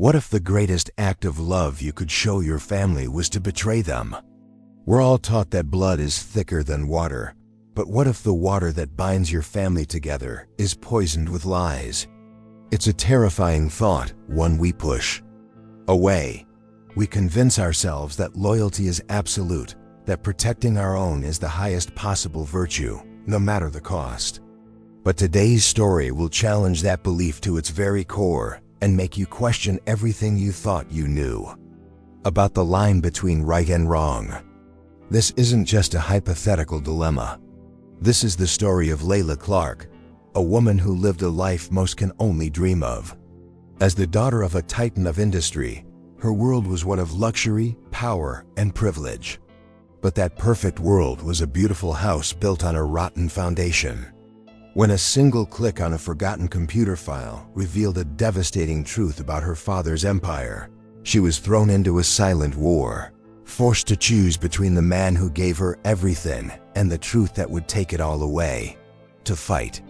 What if the greatest act of love you could show your family was to betray them? We're all taught that blood is thicker than water, but what if the water that binds your family together is poisoned with lies? It's a terrifying thought, one we push away. We convince ourselves that loyalty is absolute, that protecting our own is the highest possible virtue, no matter the cost. But today's story will challenge that belief to its very core and make you question everything you thought you knew about the line between right and wrong. This isn't just a hypothetical dilemma. This is the story of Layla Clark, a woman who lived a life most can only dream of. As the daughter of a titan of industry, her world was one of luxury, power, and privilege. But that perfect world was a beautiful house built on a rotten foundation. When a single click on a forgotten computer file revealed a devastating truth about her father's empire, she was thrown into a silent war, forced to choose between the man who gave her everything and the truth that would take it all away. To fight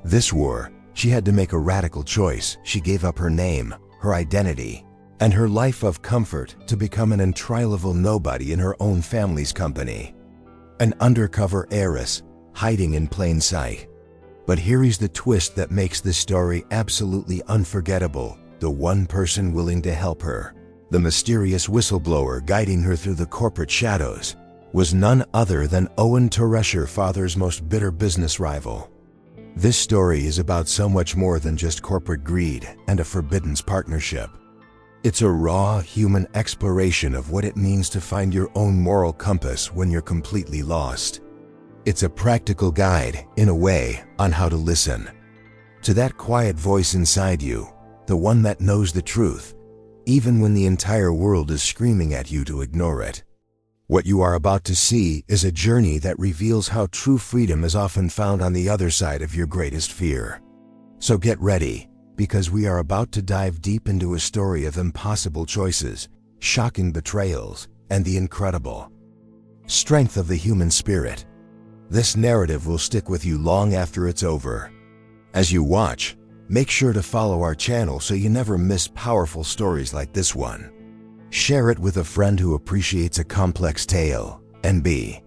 this war, she had to make a radical choice. She gave up her name, her identity, and her life of comfort to become an entry-level nobody in her own family's company. An undercover heiress, hiding in plain sight. But here is the twist that makes this story absolutely unforgettable. The one person willing to help her, the mysterious whistleblower guiding her through the corporate shadows, was none other than Owen Teresh, her father's most bitter business rival. This story is about so much more than just corporate greed and a forbidden partnership. It's a raw human exploration of what it means to find your own moral compass when you're completely lost. It's a practical guide, in a way, on how to listen to that quiet voice inside you, the one that knows the truth, even when the entire world is screaming at you to ignore it. What you are about to see is a journey that reveals how true freedom is often found on the other side of your greatest fear. So get ready, because we are about to dive deep into a story of impossible choices, shocking betrayals, and the incredible strength of the human spirit. This narrative will stick with you long after it's over. As you watch, make sure to follow our channel so you never miss powerful stories like this one. Share it with a friend who appreciates a complex tale, and be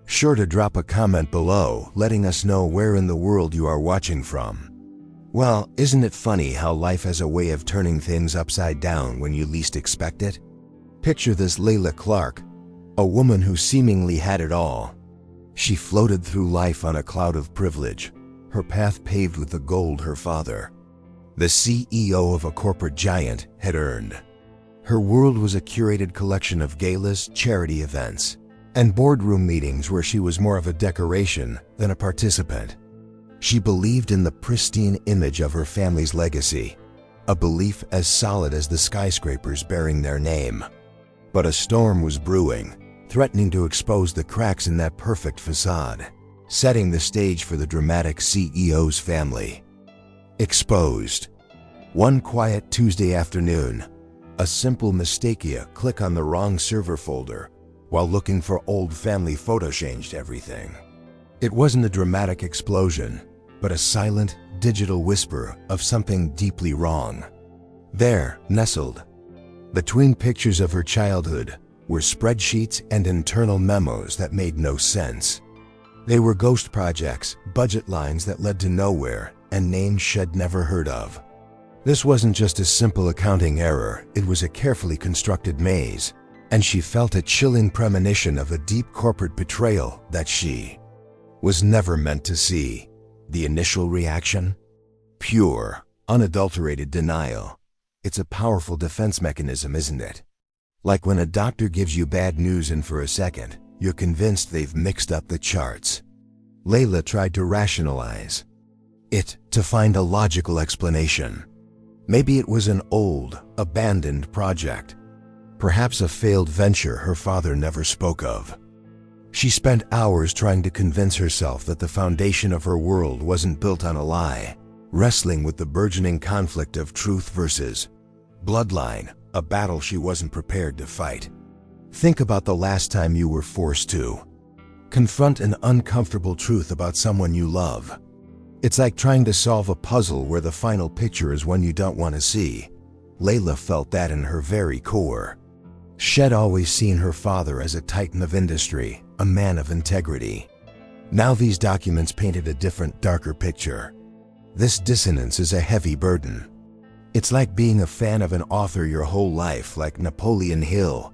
sure to drop a comment below letting us know where in the world you are watching from. Well, isn't it funny how life has a way of turning things upside down when you least expect it? Picture this: Layla Clark, a woman who seemingly had it all. She floated through life on a cloud of privilege, her path paved with the gold her father, the CEO of a corporate giant, had earned. Her world was a curated collection of galas, charity events, and boardroom meetings where she was more of a decoration than a participant. She believed in the pristine image of her family's legacy, a belief as solid as the skyscrapers bearing their name. But a storm was brewing, threatening to expose the cracks in that perfect facade, setting the stage for the dramatic CEO's family. Exposed. One quiet Tuesday afternoon, a simple mistake: a click on the wrong server folder while looking for old family photos changed everything. It wasn't a dramatic explosion, but a silent, digital whisper of something deeply wrong. There, nestled between pictures of her childhood, were spreadsheets and internal memos that made no sense. They were ghost projects, budget lines that led to nowhere, and names she'd never heard of. This wasn't just a simple accounting error, it was a carefully constructed maze, and she felt a chilling premonition of a deep corporate betrayal that she was never meant to see. The initial reaction? Pure, unadulterated denial. It's a powerful defense mechanism, isn't it? Like when a doctor gives you bad news and for a second, you're convinced they've mixed up the charts. Layla tried to rationalize it, to find a logical explanation. Maybe it was an old, abandoned project. Perhaps a failed venture her father never spoke of. She spent hours trying to convince herself that the foundation of her world wasn't built on a lie, wrestling with the burgeoning conflict of truth versus bloodline, a battle she wasn't prepared to fight. Think about the last time you were forced to confront an uncomfortable truth about someone you love. It's like trying to solve a puzzle where the final picture is one you don't want to see. Layla felt that in her very core. She'd always seen her father as a titan of industry, a man of integrity. Now these documents painted a different, darker picture. This dissonance is a heavy burden. It's like being a fan of an author your whole life, like Napoleon Hill,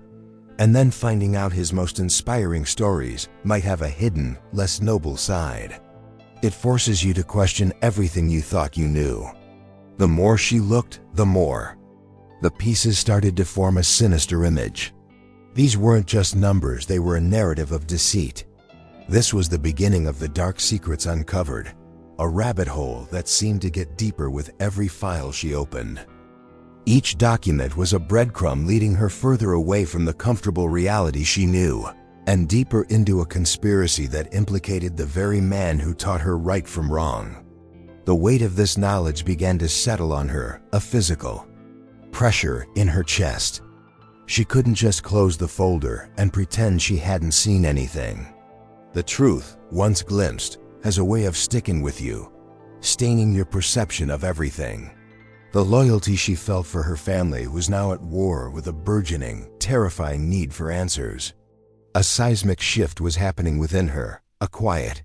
and then finding out his most inspiring stories might have a hidden, less noble side. It forces you to question everything you thought you knew. The more she looked, the more. The pieces started to form a sinister image. These weren't just numbers, they were a narrative of deceit. This was the beginning of the dark secrets uncovered, a rabbit hole that seemed to get deeper with every file she opened. Each document was a breadcrumb leading her further away from the comfortable reality she knew, and deeper into a conspiracy that implicated the very man who taught her right from wrong. The weight of this knowledge began to settle on her, a physical pressure in her chest. She couldn't just close the folder and pretend she hadn't seen anything. The truth, once glimpsed, has a way of sticking with you, staining your perception of everything. The loyalty she felt for her family was now at war with a burgeoning, terrifying need for answers. A seismic shift was happening within her, a quiet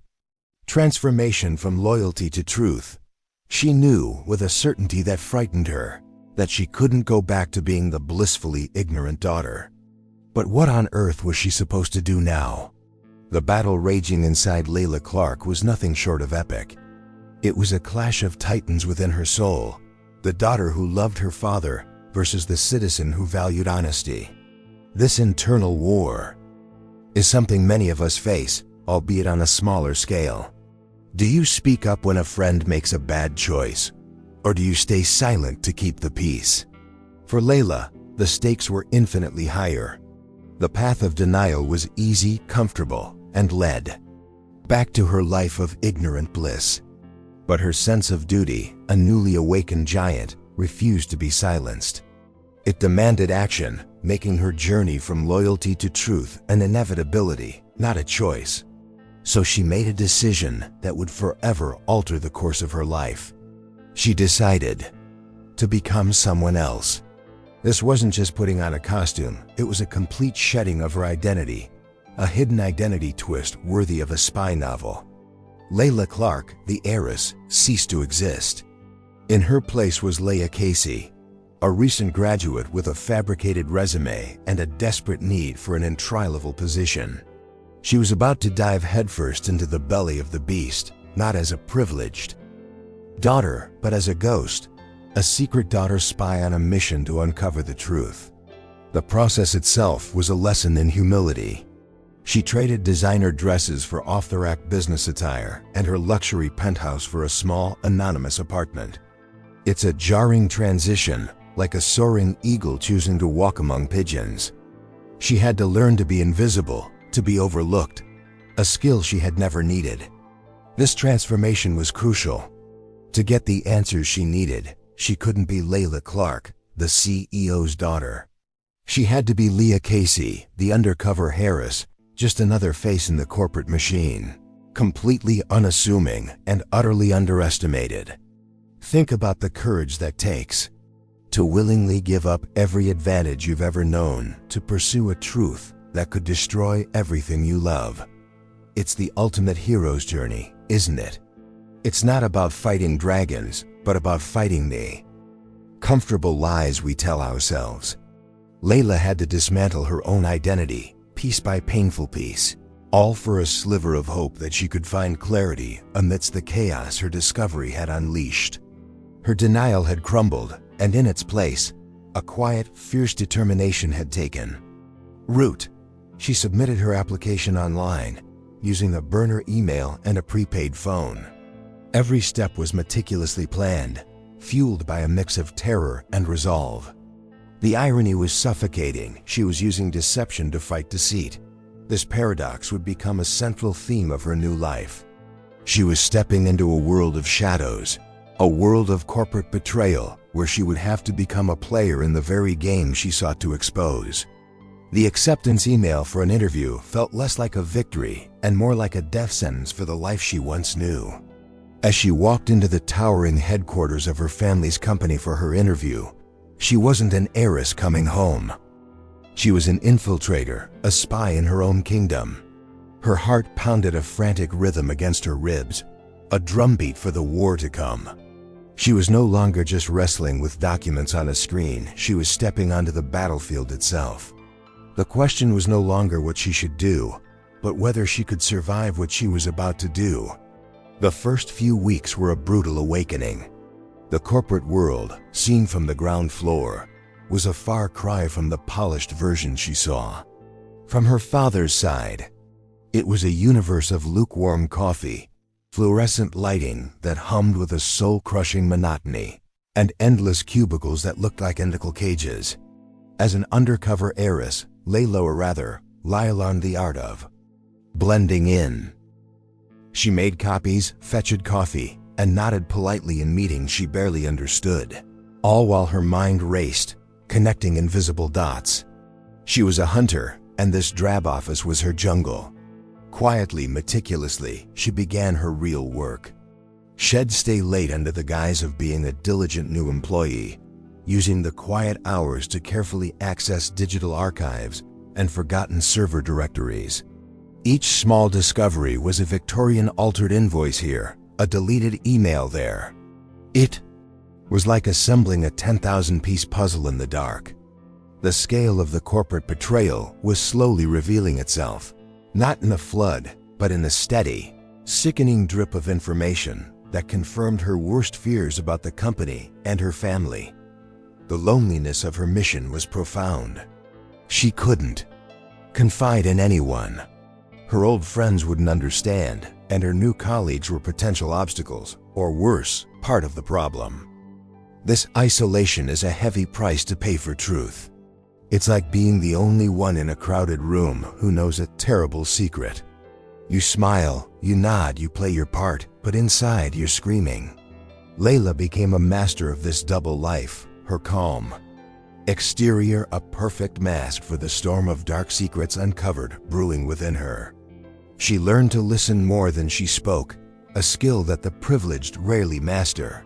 transformation from loyalty to truth. She knew, with a certainty that frightened her, that she couldn't go back to being the blissfully ignorant daughter. But what on earth was she supposed to do now? The battle raging inside Layla Clark was nothing short of epic. It was a clash of titans within her soul, the daughter who loved her father versus the citizen who valued honesty. This internal war is something many of us face, albeit on a smaller scale. Do you speak up when a friend makes a bad choice? Or do you stay silent to keep the peace? For Layla, the stakes were infinitely higher. The path of denial was easy, comfortable, and led back to her life of ignorant bliss. But her sense of duty, a newly awakened giant, refused to be silenced. It demanded action, making her journey from loyalty to truth an inevitability, not a choice. So she made a decision that would forever alter the course of her life. She decided to become someone else. This wasn't just putting on a costume, it was a complete shedding of her identity, a hidden identity twist worthy of a spy novel. Layla Clark, the heiress, ceased to exist. In her place was Leah Casey, a recent graduate with a fabricated resume and a desperate need for an entry-level position. She was about to dive headfirst into the belly of the beast, not as a privileged daughter, but as a ghost, a secret daughter spy on a mission to uncover the truth. The process itself was a lesson in humility. She traded designer dresses for off-the-rack business attire and her luxury penthouse for a small, anonymous apartment. It's a jarring transition, like a soaring eagle choosing to walk among pigeons. She had to learn to be invisible, to be overlooked, a skill she had never needed. This transformation was crucial. To get the answers she needed, she couldn't be Layla Clark, the CEO's daughter. She had to be Leah Casey, the undercover heiress, just another face in the corporate machine, completely unassuming and utterly underestimated. Think about the courage that takes to willingly give up every advantage you've ever known to pursue a truth that could destroy everything you love. It's the ultimate hero's journey, isn't it? It's not about fighting dragons, but about fighting the comfortable lies we tell ourselves. Layla had to dismantle her own identity, piece by painful piece, all for a sliver of hope that she could find clarity amidst the chaos her discovery had unleashed. Her denial had crumbled, and in its place, a quiet, fierce determination had taken root. She submitted her application online, using a burner email and a prepaid phone. Every step was meticulously planned, fueled by a mix of terror and resolve. The irony was suffocating. She was using deception to fight deceit. This paradox would become a central theme of her new life. She was stepping into a world of shadows, a world of corporate betrayal where she would have to become a player in the very game she sought to expose. The acceptance email for an interview felt less like a victory and more like a death sentence for the life she once knew. As she walked into the towering headquarters of her family's company for her interview, She wasn't an heiress coming home. She was an infiltrator, a spy in her own kingdom. Her heart pounded a frantic rhythm against her ribs, a drumbeat for the war to come. She was no longer just wrestling with documents on a screen, she was stepping onto the battlefield itself. The question was no longer what she should do, but whether she could survive what she was about to do. The first few weeks were a brutal awakening. The corporate world, seen from the ground floor, was a far cry from the polished version she saw. From her father's side, it was a universe of lukewarm coffee, fluorescent lighting that hummed with a soul-crushing monotony, and endless cubicles that looked like identical cages. As an undercover heiress, Layla learned the art of blending in. She made copies, fetched coffee, and nodded politely in meetings she barely understood, all while her mind raced, connecting invisible dots. She was a hunter, and this drab office was her jungle. Quietly, meticulously, she began her real work. She'd stay late under the guise of being a diligent new employee, using the quiet hours to carefully access digital archives and forgotten server directories. Each small discovery was a Victorian altered invoice here, a deleted email there. It was like assembling a 10,000-piece puzzle in the dark. The scale of the corporate betrayal was slowly revealing itself, not in a flood, but in a steady, sickening drip of information that confirmed her worst fears about the company and her family. The loneliness of her mission was profound. She couldn't confide in anyone. Her old friends wouldn't understand, and her new colleagues were potential obstacles, or worse, part of the problem. This isolation is a heavy price to pay for truth. It's like being the only one in a crowded room who knows a terrible secret. You smile, you nod, you play your part, but inside you're screaming. Layla became a master of this double life, her calm exterior a perfect mask for the storm of dark secrets uncovered brewing within her. She learned to listen more than she spoke, a skill that the privileged rarely master.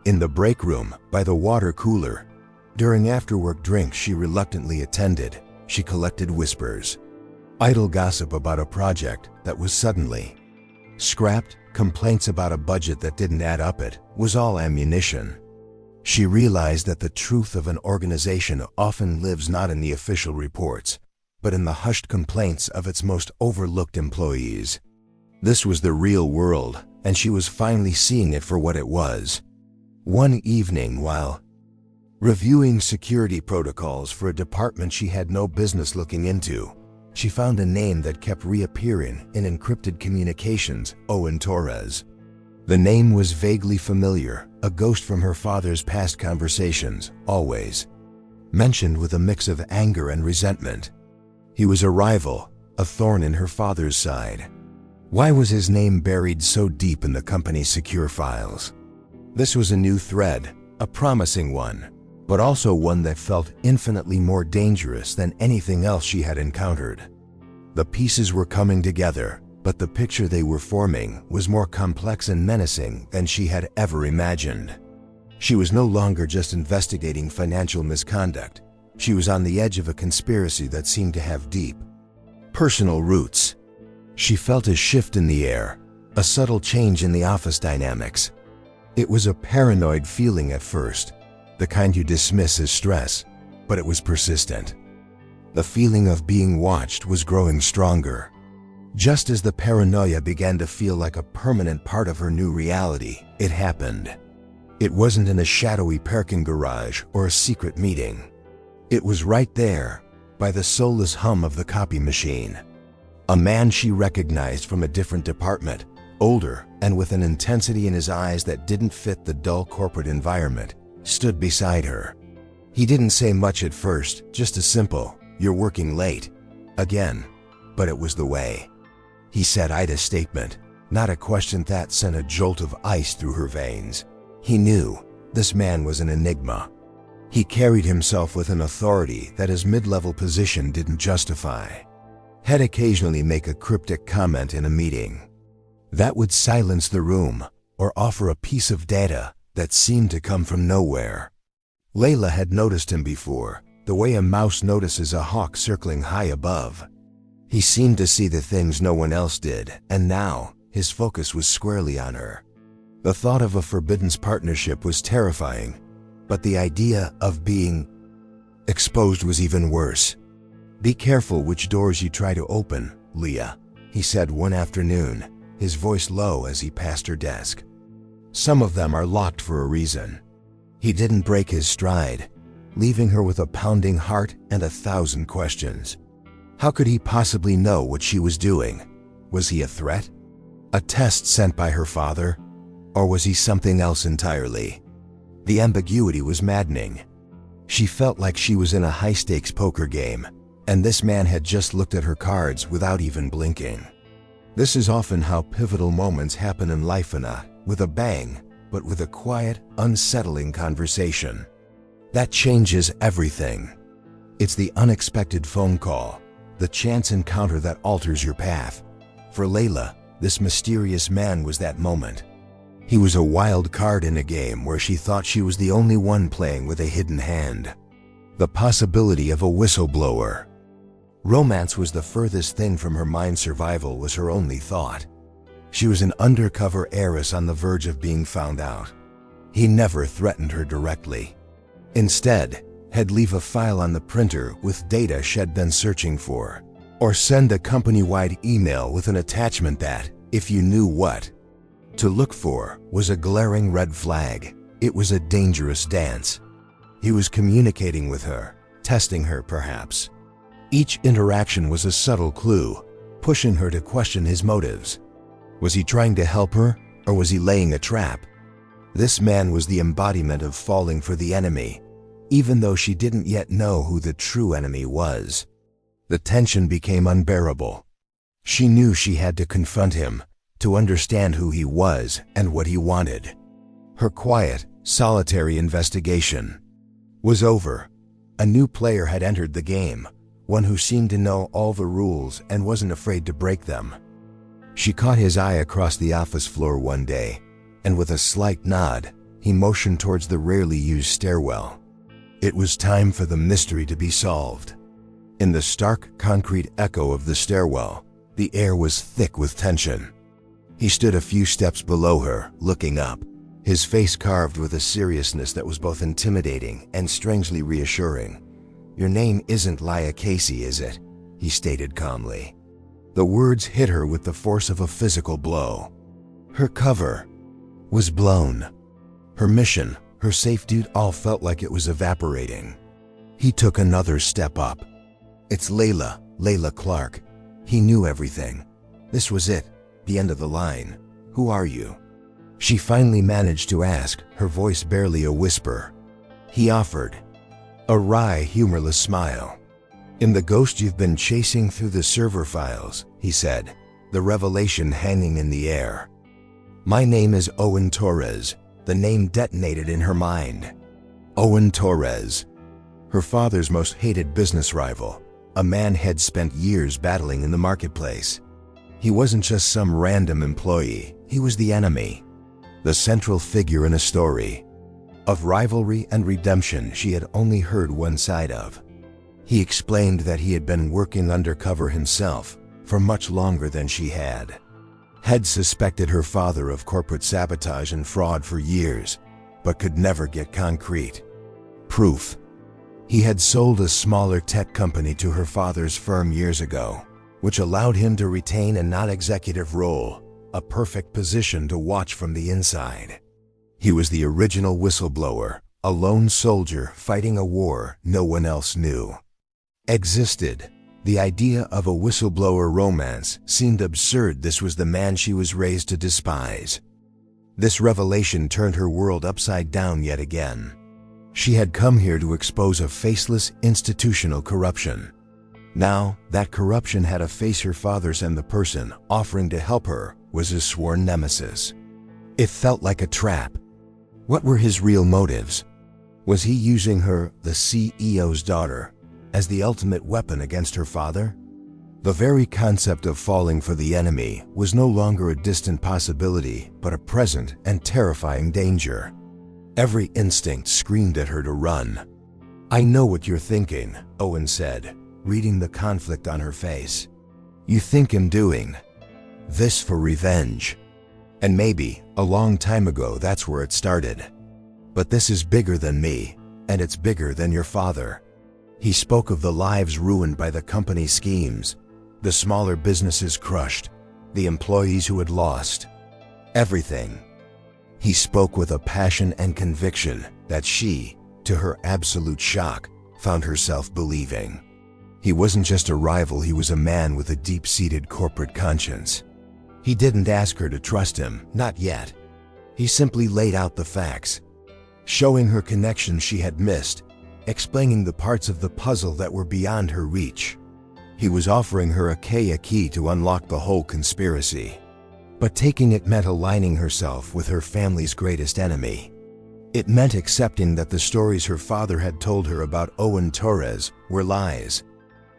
In the break room, by the water cooler, during after-work drinks she reluctantly attended, she collected whispers. Idle gossip about a project that was suddenly scrapped, complaints about a budget that didn't add up, it was all ammunition. She realized that the truth of an organization often lives not in the official reports, but in the hushed complaints of its most overlooked employees. This was the real world, and she was finally seeing it for what it was. One evening, while reviewing security protocols for a department she had no business looking into, she found a name that kept reappearing in encrypted communications: Owen Torres. The name was vaguely familiar, a ghost from her father's past conversations, always mentioned with a mix of anger and resentment. He was a rival, a thorn in her father's side. Why was his name buried so deep in the company's secure files? This was a new thread, a promising one, but also one that felt infinitely more dangerous than anything else she had encountered. The pieces were coming together, but the picture they were forming was more complex and menacing than she had ever imagined. She was no longer just investigating financial misconduct. She was on the edge of a conspiracy that seemed to have deep personal roots. She felt a shift in the air, a subtle change in the office dynamics. It was a paranoid feeling at first, the kind you dismiss as stress, but it was persistent. The feeling of being watched was growing stronger. Just as the paranoia began to feel like a permanent part of her new reality, it happened. It wasn't in a shadowy parking garage or a secret meeting. It was right there, by the soulless hum of the copy machine. A man she recognized from a different department, older and with an intensity in his eyes that didn't fit the dull corporate environment, stood beside her. He didn't say much at first, just a simple, "You're working late." Again, but it was the way he said Ida's statement, not a question that sent a jolt of ice through her veins. He knew this man was an enigma. He carried himself with an authority that his mid-level position didn't justify. He'd occasionally make a cryptic comment in a meeting that would silence the room or offer a piece of data that seemed to come from nowhere. Layla had noticed him before, the way a mouse notices a hawk circling high above. He seemed to see the things no one else did, and now his focus was squarely on her. The thought of a forbidden partnership was terrifying, but the idea of being exposed was even worse. "Be careful which doors you try to open, Leah," he said one afternoon, his voice low as he passed her desk. "Some of them are locked for a reason." He didn't break his stride, leaving her with a pounding heart and 1,000 questions. How could he possibly know what she was doing? Was he a threat? A test sent by her father? Or was he something else entirely? The ambiguity was maddening. She felt like she was in a high-stakes poker game, and this man had just looked at her cards without even blinking. This is often how pivotal moments happen in life, not with a bang, but with a quiet, unsettling conversation. That changes everything. It's the unexpected phone call, the chance encounter that alters your path. For Layla, this mysterious man was that moment. He was a wild card in a game where she thought she was the only one playing with a hidden hand. The possibility of a whistleblower. Romance was the furthest thing from her mind. Survival was her only thought. She was an undercover heiress on the verge of being found out. He never threatened her directly. Instead, he'd leave a file on the printer with data she'd been searching for, or send a company-wide email with an attachment that, if you knew what to look for, was a glaring red flag. It was a dangerous dance. He was communicating with her, testing her perhaps. Each interaction was a subtle clue, pushing her to question his motives. Was he trying to help her, or was he laying a trap? This man was the embodiment of falling for the enemy, even though she didn't yet know who the true enemy was. The tension became unbearable. She knew she had to confront him, to understand who he was and what he wanted. Her quiet, solitary investigation was over. A new player had entered the game, one who seemed to know all the rules and wasn't afraid to break them. She caught his eye across the office floor one day, and with a slight nod, he motioned towards the rarely used stairwell. It was time for the mystery to be solved. In the stark concrete echo of the stairwell, the air was thick with tension. He stood a few steps below her, looking up, his face carved with a seriousness that was both intimidating and strangely reassuring. "Your name isn't Leah Casey, is it?" he stated calmly. The words hit her with the force of a physical blow. Her cover was blown. Her mission, her safety, all felt like it was evaporating. He took another step up. "It's Layla Clark." He knew everything. This was it, the end of the line. "Who are you?" She finally managed to ask, her voice barely a whisper. He offered, a wry, humorless smile. "In the ghost you've been chasing through the server files," he said, the revelation hanging in the air. "My name is Owen Torres." The name detonated in her mind. Owen Torres, her father's most hated business rival, a man had spent years battling in the marketplace. He wasn't just some random employee, he was the enemy, the central figure in a story of rivalry and redemption she had only heard one side of. He explained that he had been working undercover himself for much longer than she had suspected her father of corporate sabotage and fraud for years, but could never get concrete proof. He had sold a smaller tech company to her father's firm years ago, which allowed him to retain a non-executive role, a perfect position to watch from the inside. He was the original whistleblower, a lone soldier fighting a war no one else knew existed. The idea of a whistleblower romance seemed absurd. This was the man she was raised to despise. This revelation turned her world upside down yet again. She had come here to expose a faceless institutional corruption. Now, that corruption had a face. Her father's, and the person offering to help her was his sworn nemesis. It felt like a trap. What were his real motives? Was he using her, the CEO's daughter, as the ultimate weapon against her father? The very concept of falling for the enemy was no longer a distant possibility, but a present and terrifying danger. Every instinct screamed at her to run. "I know what you're thinking," Owen said, reading the conflict on her face. "You think I'm doing this for revenge. And maybe, a long time ago, that's where it started. But this is bigger than me, and it's bigger than your father." He spoke of the lives ruined by the company's schemes, the smaller businesses crushed, the employees who had lost everything. He spoke with a passion and conviction that she, to her absolute shock, found herself believing. He wasn't just a rival, he was a man with a deep-seated corporate conscience. He didn't ask her to trust him, not yet. He simply laid out the facts, showing her connections she had missed, explaining the parts of the puzzle that were beyond her reach. He was offering her a key to unlock the whole conspiracy. But taking it meant aligning herself with her family's greatest enemy. It meant accepting that the stories her father had told her about Owen Torres were lies.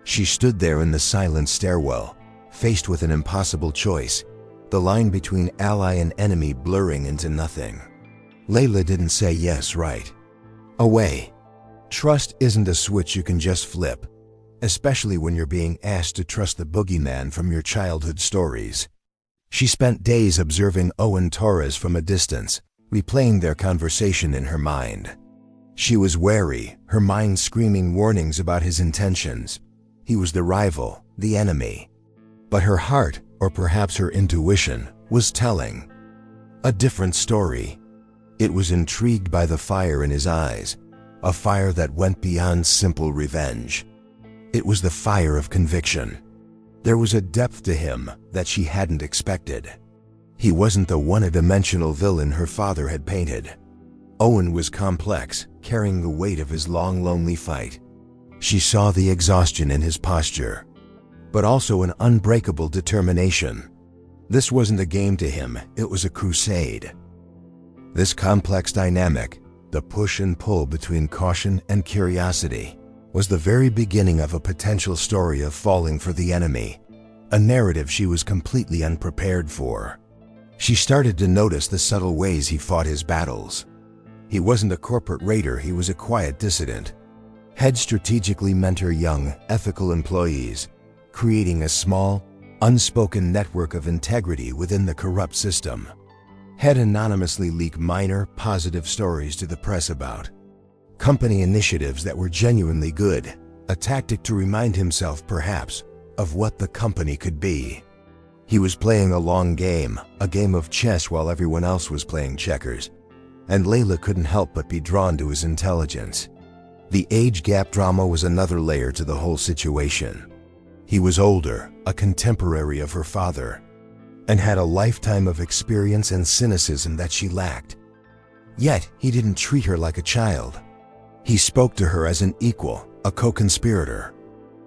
She stood there in the silent stairwell, faced with an impossible choice, the line between ally and enemy blurring into nothing. Layla didn't say yes right away. Trust isn't a switch you can just flip, especially when you're being asked to trust the boogeyman from your childhood stories. She spent days observing Owen Torres from a distance, replaying their conversation in her mind. She was wary, her mind screaming warnings about his intentions. He was the rival, the enemy. But her heart, or perhaps her intuition, was telling a different story. It was intrigued by the fire in his eyes, a fire that went beyond simple revenge. It was the fire of conviction. There was a depth to him that she hadn't expected. He wasn't the one-dimensional villain her father had painted. Owen was complex, carrying the weight of his long, lonely fight. She saw the exhaustion in his posture, but also an unbreakable determination. This wasn't a game to him, it was a crusade. This complex dynamic, the push and pull between caution and curiosity, was the very beginning of a potential story of falling for the enemy, a narrative she was completely unprepared for. She started to notice the subtle ways he fought his battles. He wasn't a corporate raider, he was a quiet dissident. He'd strategically mentor young, ethical employees, creating a small, unspoken network of integrity within the corrupt system. He'd anonymously leak minor, positive stories to the press about company initiatives that were genuinely good, a tactic to remind himself, perhaps, of what the company could be. He was playing a long game, a game of chess while everyone else was playing checkers, and Layla couldn't help but be drawn to his intelligence. The age gap drama was another layer to the whole situation. He was older, a contemporary of her father, and had a lifetime of experience and cynicism that she lacked. Yet, he didn't treat her like a child. He spoke to her as an equal, a co-conspirator.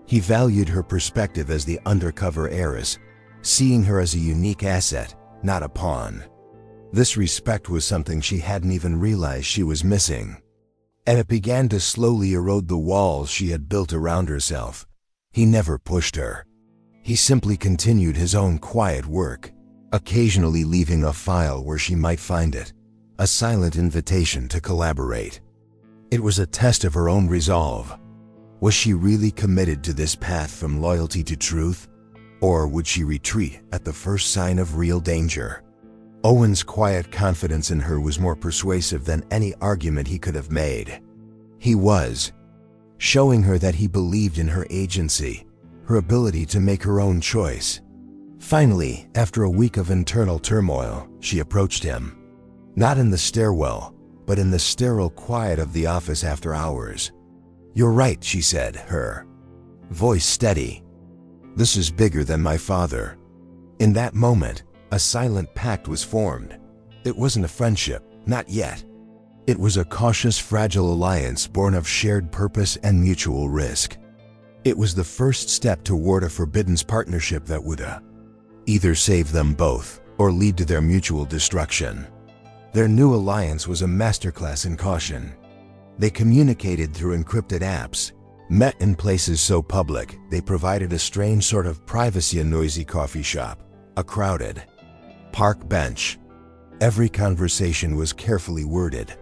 He valued her perspective as the undercover heiress, seeing her as a unique asset, not a pawn. This respect was something she hadn't even realized she was missing. And it began to slowly erode the walls she had built around herself. He never pushed her. He simply continued his own quiet work, occasionally leaving a file where she might find it, a silent invitation to collaborate. It was a test of her own resolve. Was she really committed to this path from loyalty to truth? Or would she retreat at the first sign of real danger? Owen's quiet confidence in her was more persuasive than any argument he could have made. He was showing her that he believed in her agency, her ability to make her own choice. Finally, after a week of internal turmoil, she approached him. Not in the stairwell, but in the sterile quiet of the office after hours. "You're right," she said, her voice steady. "This is bigger than my father." In that moment, a silent pact was formed. It wasn't a friendship, not yet. It was a cautious, fragile alliance born of shared purpose and mutual risk. It was the first step toward a forbidden partnership that would either save them both or lead to their mutual destruction. Their new alliance was a masterclass in caution. They communicated through encrypted apps, met in places so public they provided a strange sort of privacy. A noisy coffee shop, a crowded park bench. Every conversation was carefully worded,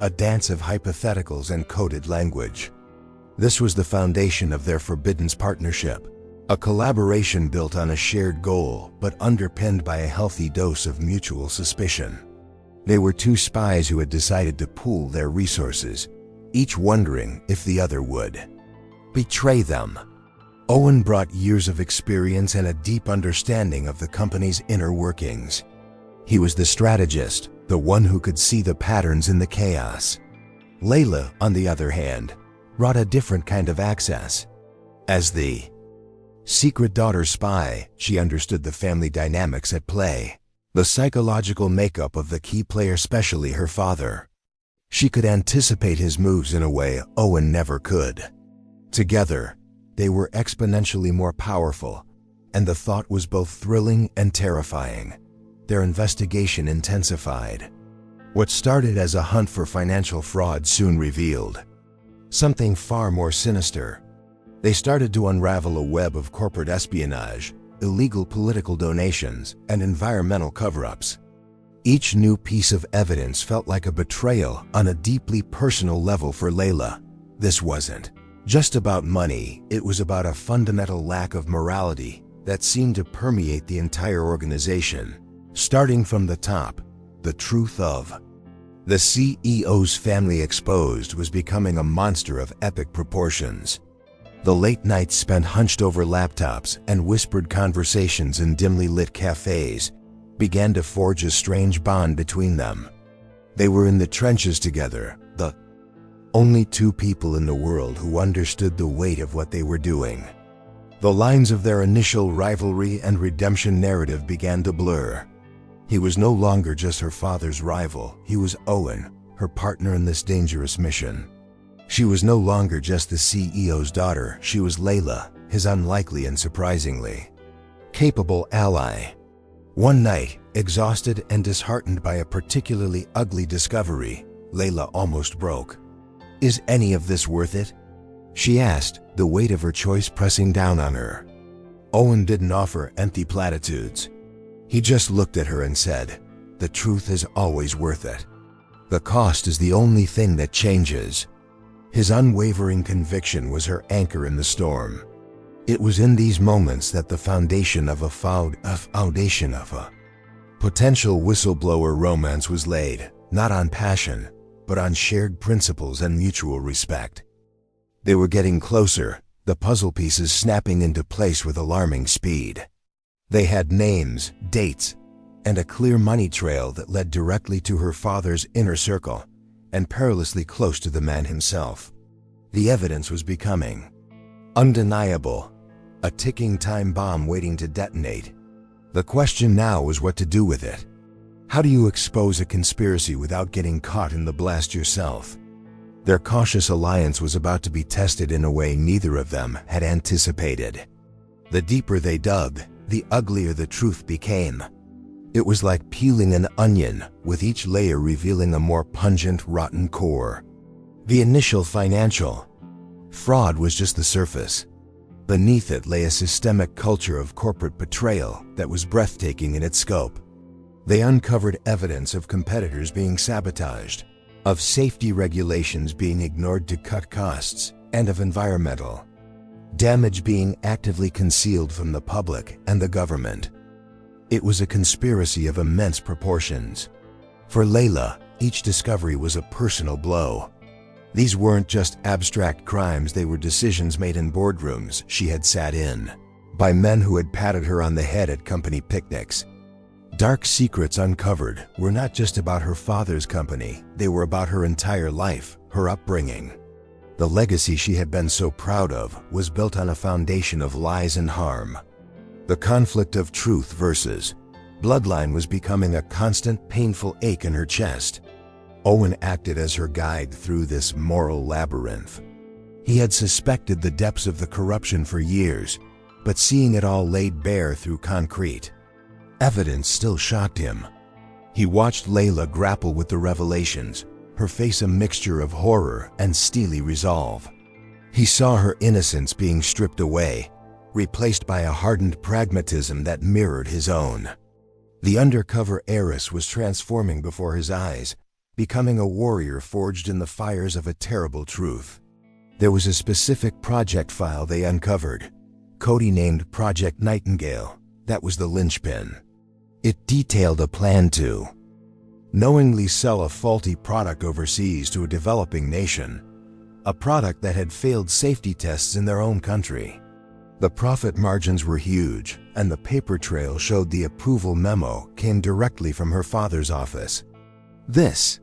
a dance of hypotheticals and coded language. This was the foundation of their forbidden partnership, a collaboration built on a shared goal but underpinned by a healthy dose of mutual suspicion. They were two spies who had decided to pool their resources, each wondering if the other would betray them. Owen brought years of experience and a deep understanding of the company's inner workings. He was the strategist, the one who could see the patterns in the chaos. Layla, on the other hand, brought a different kind of access. As the secret daughter spy, she understood the family dynamics at play, the psychological makeup of the key player, especially her father. She could anticipate his moves in a way Owen never could. Together, they were exponentially more powerful, and the thought was both thrilling and terrifying. Their investigation intensified. What started as a hunt for financial fraud soon revealed something far more sinister. They started to unravel a web of corporate espionage, illegal political donations, and environmental cover-ups. Each new piece of evidence felt like a betrayal on a deeply personal level for Layla. This wasn't just about money, it was about a fundamental lack of morality that seemed to permeate the entire organization. Starting from the top, the truth of the CEO's family exposed was becoming a monster of epic proportions. The late nights spent hunched over laptops and whispered conversations in dimly lit cafes began to forge a strange bond between them. They were in the trenches together, the only two people in the world who understood the weight of what they were doing. The lines of their initial rivalry and redemption narrative began to blur. He was no longer just her father's rival, he was Owen, her partner in this dangerous mission. She was no longer just the CEO's daughter, she was Layla, his unlikely and surprisingly capable ally. One night, exhausted and disheartened by a particularly ugly discovery, Layla almost broke. "Is any of this worth it?" she asked, the weight of her choice pressing down on her. Owen didn't offer empty platitudes. He just looked at her and said, "The truth is always worth it. The cost is the only thing that changes." His unwavering conviction was her anchor in the storm. It was in these moments that the foundation of a potential whistleblower romance was laid, not on passion, but on shared principles and mutual respect. They were getting closer, the puzzle pieces snapping into place with alarming speed. They had names, dates, and a clear money trail that led directly to her father's inner circle, and perilously close to the man himself. The evidence was becoming undeniable, a ticking time bomb waiting to detonate. The question now was what to do with it. How do you expose a conspiracy without getting caught in the blast yourself? Their cautious alliance was about to be tested in a way neither of them had anticipated. The deeper they dug, the uglier the truth became. It was like peeling an onion, with each layer revealing a more pungent, rotten core. The initial financial fraud was just the surface. Beneath it lay a systemic culture of corporate betrayal that was breathtaking in its scope. They uncovered evidence of competitors being sabotaged, of safety regulations being ignored to cut costs, and of environmental damage being actively concealed from the public and the government. It was a conspiracy of immense proportions. For Layla, each discovery was a personal blow. These weren't just abstract crimes, they were decisions made in boardrooms she had sat in, by men who had patted her on the head at company picnics. Dark secrets uncovered were not just about her father's company, they were about her entire life, her upbringing. The legacy she had been so proud of was built on a foundation of lies and harm. The conflict of truth versus bloodline was becoming a constant, painful ache in her chest. Owen acted as her guide through this moral labyrinth. He had suspected the depths of the corruption for years, but seeing it all laid bare through concrete evidence still shocked him. He watched Layla grapple with the revelations, her face a mixture of horror and steely resolve. He saw her innocence being stripped away, replaced by a hardened pragmatism that mirrored his own. The undercover heiress was transforming before his eyes, becoming a warrior forged in the fires of a terrible truth. There was a specific project file they uncovered, Cody named Project Nightingale. That was the linchpin. It detailed a plan to knowingly sell a faulty product overseas to a developing nation, a product that had failed safety tests in their own country. The profit margins were huge, and the paper trail showed the approval memo came directly from her father's office. This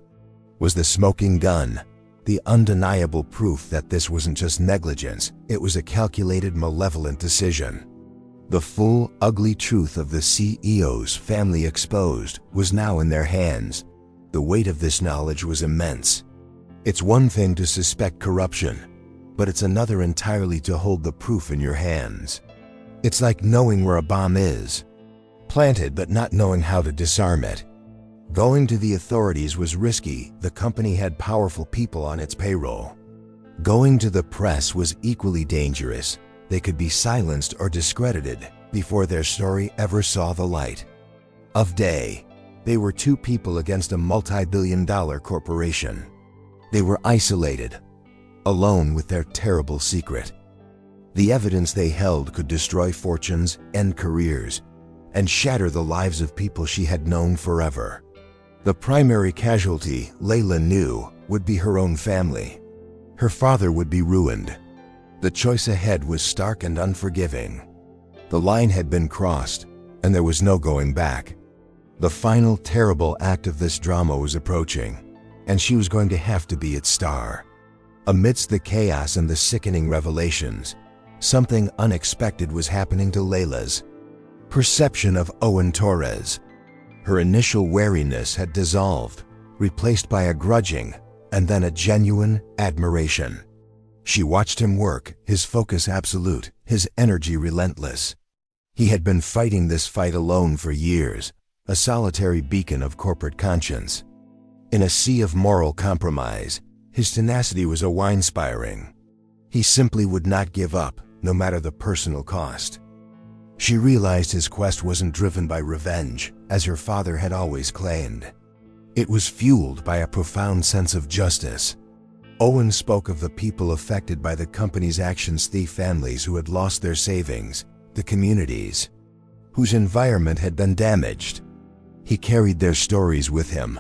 was the smoking gun, the undeniable proof that this wasn't just negligence, it was a calculated, malevolent decision. The full, ugly truth of the CEO's family exposed was now in their hands. The weight of this knowledge was immense. It's one thing to suspect corruption, but it's another entirely to hold the proof in your hands. It's like knowing where a bomb is, planted but not knowing how to disarm it. Going to the authorities was risky. The company had powerful people on its payroll. Going to the press was equally dangerous. They could be silenced or discredited before their story ever saw the light of day. They were two people against a multi-billion-dollar corporation. They were isolated, alone with their terrible secret. The evidence they held could destroy fortunes, end careers, and shatter the lives of people she had known forever. The primary casualty, Layla knew, would be her own family. Her father would be ruined. The choice ahead was stark and unforgiving. The line had been crossed, and there was no going back. The final terrible act of this drama was approaching, and she was going to have to be its star. Amidst the chaos and the sickening revelations, something unexpected was happening to Layla's perception of Owen Torres. Her initial wariness had dissolved, replaced by a grudging and then a genuine admiration. She watched him work, his focus absolute, his energy relentless. He had been fighting this fight alone for years, a solitary beacon of corporate conscience. In a sea of moral compromise, his tenacity was awe-inspiring. He simply would not give up, no matter the personal cost. She realized his quest wasn't driven by revenge, as her father had always claimed. It was fueled by a profound sense of justice. Owen spoke of the people affected by the company's actions, the families who had lost their savings, the communities whose environment had been damaged. He carried their stories with him,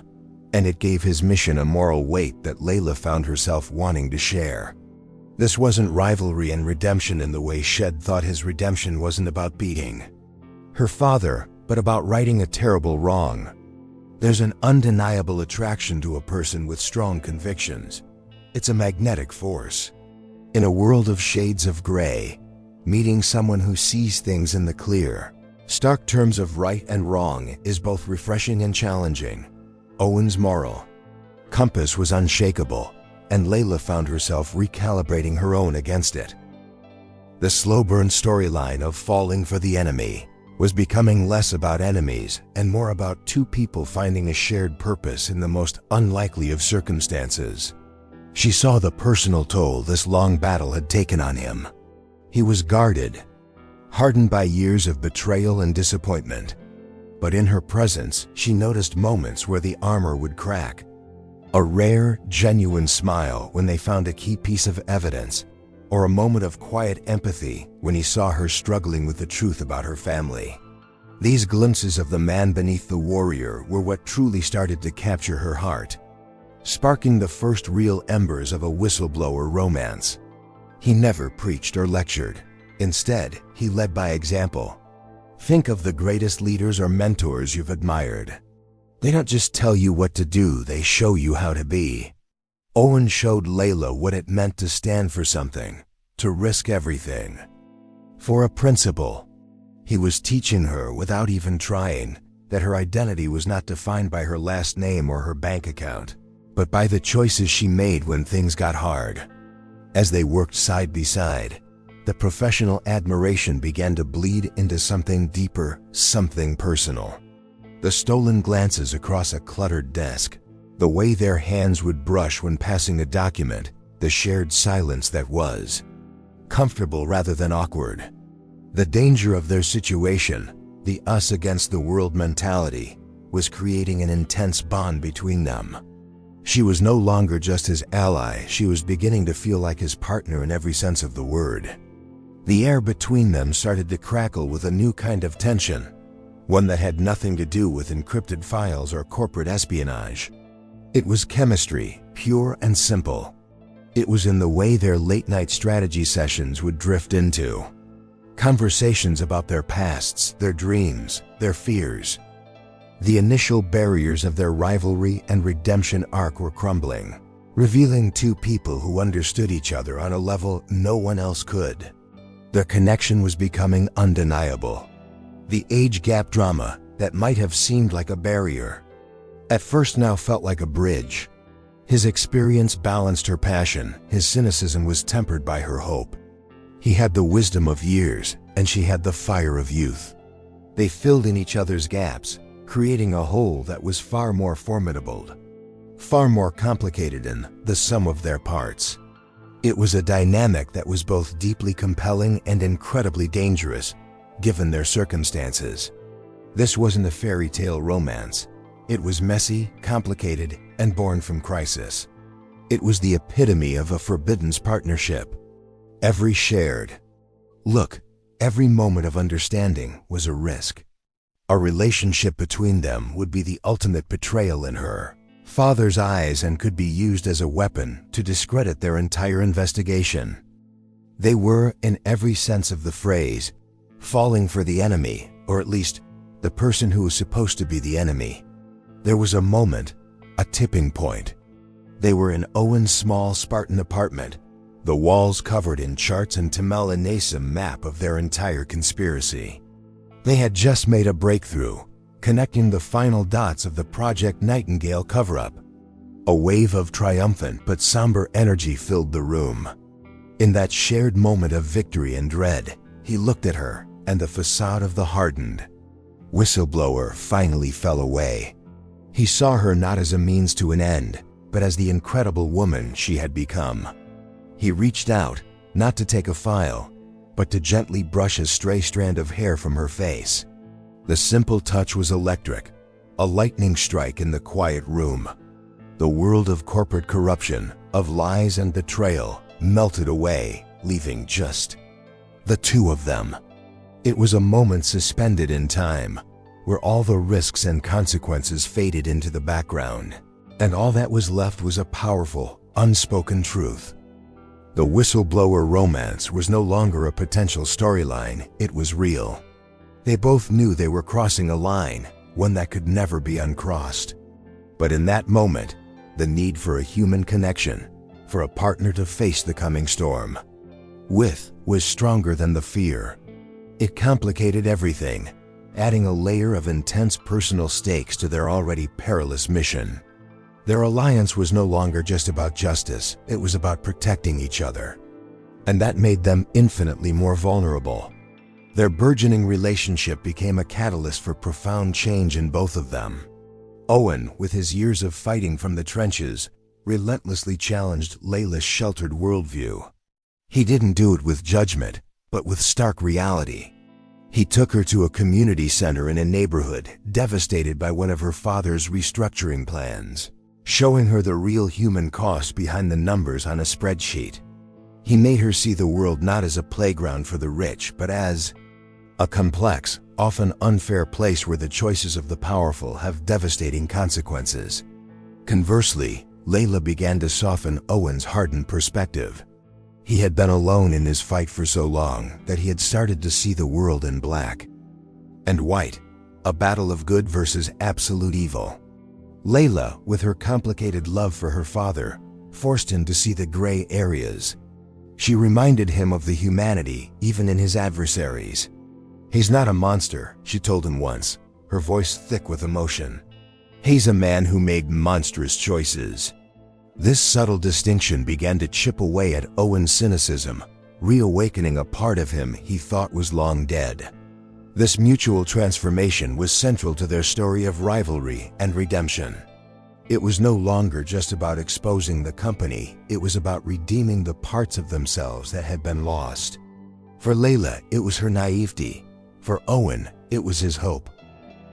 and it gave his mission a moral weight that Layla found herself wanting to share. This wasn't rivalry and redemption in the way Shed thought his redemption wasn't about beating her father, but about righting a terrible wrong. There's an undeniable attraction to a person with strong convictions. It's a magnetic force. In a world of shades of gray, meeting someone who sees things in the clear, stark terms of right and wrong is both refreshing and challenging. Owen's moral compass was unshakable, and Layla found herself recalibrating her own against it. The slow-burn storyline of falling for the enemy was becoming less about enemies and more about two people finding a shared purpose in the most unlikely of circumstances. She saw the personal toll this long battle had taken on him. He was guarded, hardened by years of betrayal and disappointment. But in her presence, she noticed moments where the armor would crack. A rare, genuine smile when they found a key piece of evidence, or a moment of quiet empathy when he saw her struggling with the truth about her family. These glimpses of the man beneath the warrior were what truly started to capture her heart, sparking the first real embers of a whistleblower romance. He never preached or lectured. Instead, he led by example. Think of the greatest leaders or mentors you've admired. They don't just tell you what to do, they show you how to be. Owen showed Layla what it meant to stand for something, to risk everything. For a principle. He was teaching her, without even trying, that her identity was not defined by her last name or her bank account, but by the choices she made when things got hard. As they worked side by side, the professional admiration began to bleed into something deeper, something personal. The stolen glances across a cluttered desk, the way their hands would brush when passing a document, the shared silence that was comfortable rather than awkward. The danger of their situation, the us against the world mentality, was creating an intense bond between them. She was no longer just his ally, she was beginning to feel like his partner in every sense of the word. The air between them started to crackle with a new kind of tension, one that had nothing to do with encrypted files or corporate espionage. It was chemistry, pure and simple. It was in the way their late-night strategy sessions would drift into. Conversations about their pasts, their dreams, their fears. The initial barriers of their rivalry and redemption arc were crumbling, revealing two people who understood each other on a level no one else could. Their connection was becoming undeniable. The age gap drama that might have seemed like a barrier, at first now felt like a bridge. His experience balanced her passion, his cynicism was tempered by her hope. He had the wisdom of years, and she had the fire of youth. They filled in each other's gaps, creating a whole that was far more formidable, far more complicated in the sum of their parts. It was a dynamic that was both deeply compelling and incredibly dangerous, given their circumstances. This wasn't a fairy tale romance. It was messy, complicated, and born from crisis. It was the epitome of a forbidden partnership. Every shared look, every moment of understanding was a risk. A relationship between them would be the ultimate betrayal in her father's eyes and could be used as a weapon to discredit their entire investigation. They were, in every sense of the phrase, falling for the enemy, or at least the person who was supposed to be the enemy. There was a moment, a tipping point. They were in Owen's small Spartan apartment, the walls covered in charts and Tamel and Nasim map of their entire conspiracy. They had just made a breakthrough, connecting the final dots of the Project Nightingale cover-up. A wave of triumphant but somber energy filled the room. In that shared moment of victory and dread, he looked at her, and the facade of the hardened whistleblower finally fell away. He saw her not as a means to an end, but as the incredible woman she had become. He reached out, not to take a file, but to gently brush a stray strand of hair from her face. The simple touch was electric, a lightning strike in the quiet room. The world of corporate corruption, of lies and betrayal, melted away, leaving just the two of them. It was a moment suspended in time, where all the risks and consequences faded into the background, and all that was left was a powerful, unspoken truth. The whistleblower romance was no longer a potential storyline, it was real. They both knew they were crossing a line, one that could never be uncrossed. But in that moment, the need for a human connection, for a partner to face the coming storm with, was stronger than the fear. It complicated everything, adding a layer of intense personal stakes to their already perilous mission. Their alliance was no longer just about justice, it was about protecting each other. And that made them infinitely more vulnerable. Their burgeoning relationship became a catalyst for profound change in both of them. Owen, with his years of fighting from the trenches, relentlessly challenged Layla's sheltered worldview. He didn't do it with judgment, but with stark reality. He took her to a community center in a neighborhood devastated by one of her father's restructuring plans, showing her the real human cost behind the numbers on a spreadsheet. He made her see the world not as a playground for the rich, but as a complex, often unfair place where the choices of the powerful have devastating consequences. Conversely, Layla began to soften Owen's hardened perspective. He had been alone in his fight for so long that he had started to see the world in black and white, a battle of good versus absolute evil. Layla, with her complicated love for her father, forced him to see the gray areas. She reminded him of the humanity even in his adversaries. "He's not a monster," she told him once, her voice thick with emotion. "He's a man who made monstrous choices." This subtle distinction began to chip away at Owen's cynicism, reawakening a part of him he thought was long dead. This mutual transformation was central to their story of rivalry and redemption. It was no longer just about exposing the company, it was about redeeming the parts of themselves that had been lost. For Layla, it was her naivety. For Owen, it was his hope.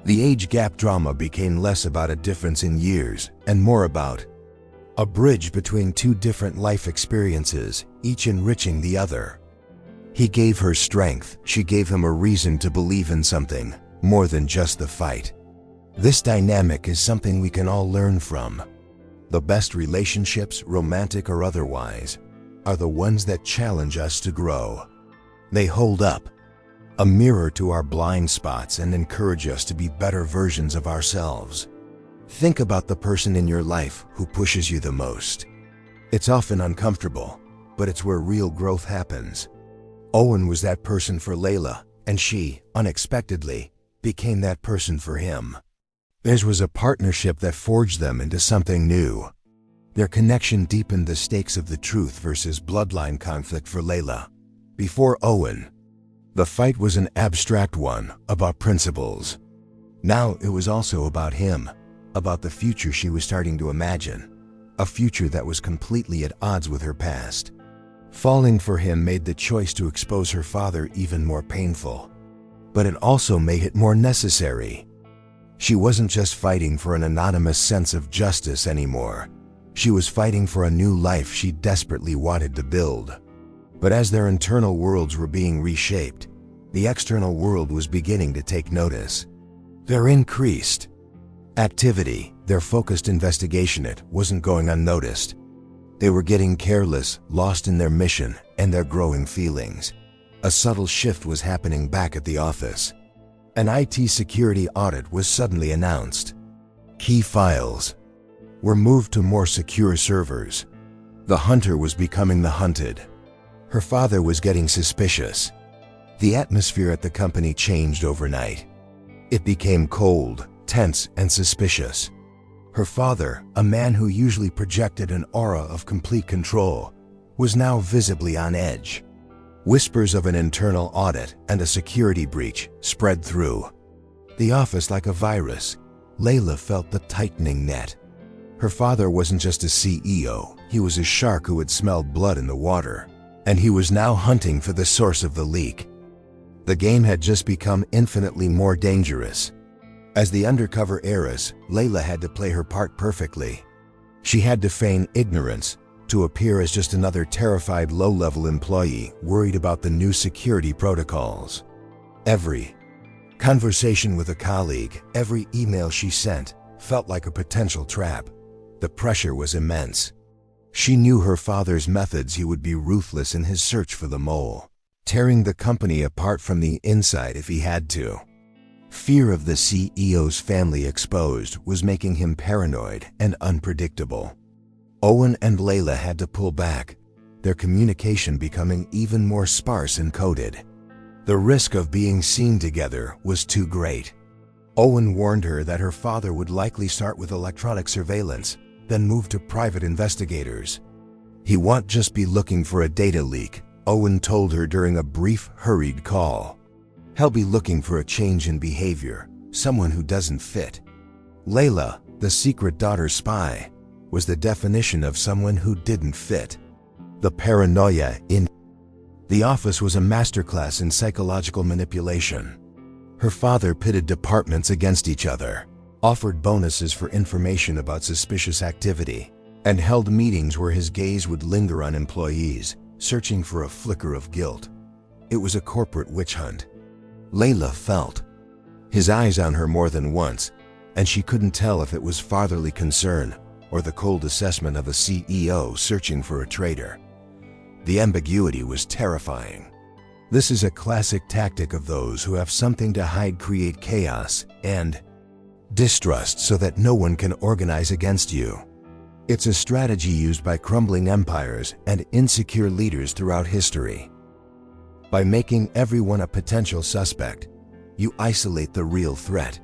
The age gap drama became less about a difference in years and more about a bridge between two different life experiences, each enriching the other. He gave her strength, she gave him a reason to believe in something, more than just the fight. This dynamic is something we can all learn from. The best relationships, romantic or otherwise, are the ones that challenge us to grow. They hold up, a mirror to our blind spots, and encourage us to be better versions of ourselves. Think about the person in your life who pushes you the most. It's often uncomfortable, but it's where real growth happens. Owen was that person for Layla, and she, unexpectedly, became that person for him. Theirs was a partnership that forged them into something new. Their connection deepened the stakes of the truth versus bloodline conflict for Layla. Before Owen, the fight was an abstract one, about principles. Now it was also about him, about the future she was starting to imagine, a future that was completely at odds with her past. Falling for him made the choice to expose her father even more painful, but it also made it more necessary. She wasn't just fighting for an anonymous sense of justice anymore. She was fighting for a new life she desperately wanted to build. But as their internal worlds were being reshaped, the external world was beginning to take notice. Their increased activity, their focused investigation, it wasn't going unnoticed. They were getting careless, lost in their mission and their growing feelings. A subtle shift was happening back at the office. An IT security audit was suddenly announced. Key files were moved to more secure servers. The hunter was becoming the hunted. Her father was getting suspicious. The atmosphere at the company changed overnight. It became cold, tense, and suspicious. Her father, a man who usually projected an aura of complete control, was now visibly on edge. Whispers of an internal audit and a security breach spread through the office like a virus. Layla felt the tightening net. Her father wasn't just a CEO, he was a shark who had smelled blood in the water, and he was now hunting for the source of the leak. The game had just become infinitely more dangerous. As the undercover heiress, Layla had to play her part perfectly. She had to feign ignorance, to appear as just another terrified low-level employee worried about the new security protocols. Every conversation with a colleague, every email she sent, felt like a potential trap. The pressure was immense. She knew her father's methods. He would be ruthless in his search for the mole, tearing the company apart from the inside if he had to. Fear of the CEO's family exposed was making him paranoid and unpredictable. Owen and Layla had to pull back, their communication becoming even more sparse and coded. The risk of being seen together was too great. Owen warned her that her father would likely start with electronic surveillance, then move to private investigators. He won't just be looking for a data leak, Owen told her during a brief, hurried call. He'll be looking for a change in behavior, someone who doesn't fit. Layla, the secret daughter spy, was the definition of someone who didn't fit. The paranoia in the office was a masterclass in psychological manipulation. Her father pitted departments against each other, offered bonuses for information about suspicious activity, and held meetings where his gaze would linger on employees, searching for a flicker of guilt. It was a corporate witch hunt. Layla felt his eyes on her more than once, and she couldn't tell if it was fatherly concern or the cold assessment of a CEO searching for a traitor. The ambiguity was terrifying. This is a classic tactic of those who have something to hide: create chaos and distrust so that no one can organize against you. It's a strategy used by crumbling empires and insecure leaders throughout history. By making everyone a potential suspect, you isolate the real threat.